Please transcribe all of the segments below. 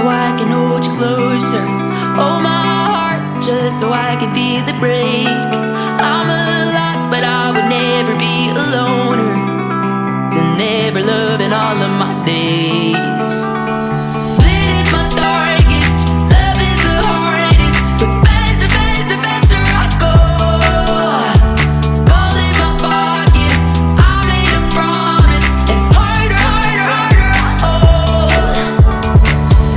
I can hold you closer. Hold my heart just so I can feel it break. I'm a lot, but I would never be a loner. To never love in all of my days. Lit is my darkest, love is the hardest. But faster, faster, faster I go. Gold in my pocket, I made a promise. And harder, harder, harder I hold.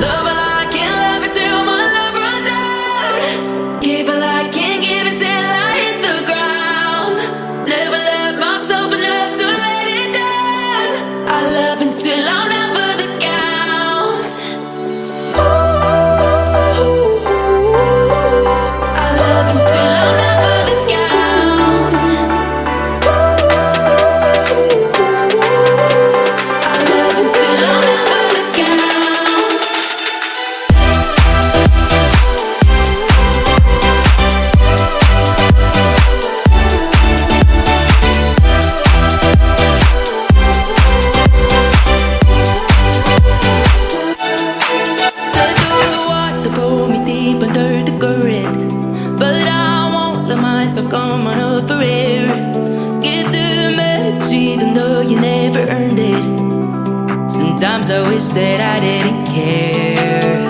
Love while I can love it till my love runs out. Give while I can give it till I hit the ground. Never love myself enough to let it down. I love until I'm down for the count. Ooh, I love until I'm down for the count. I love until I'm down for the count. Let the water pull me deep under the current, but I won't let myself come on up for air. Give too much even though you never earned it. Sometimes I wish that I didn't care.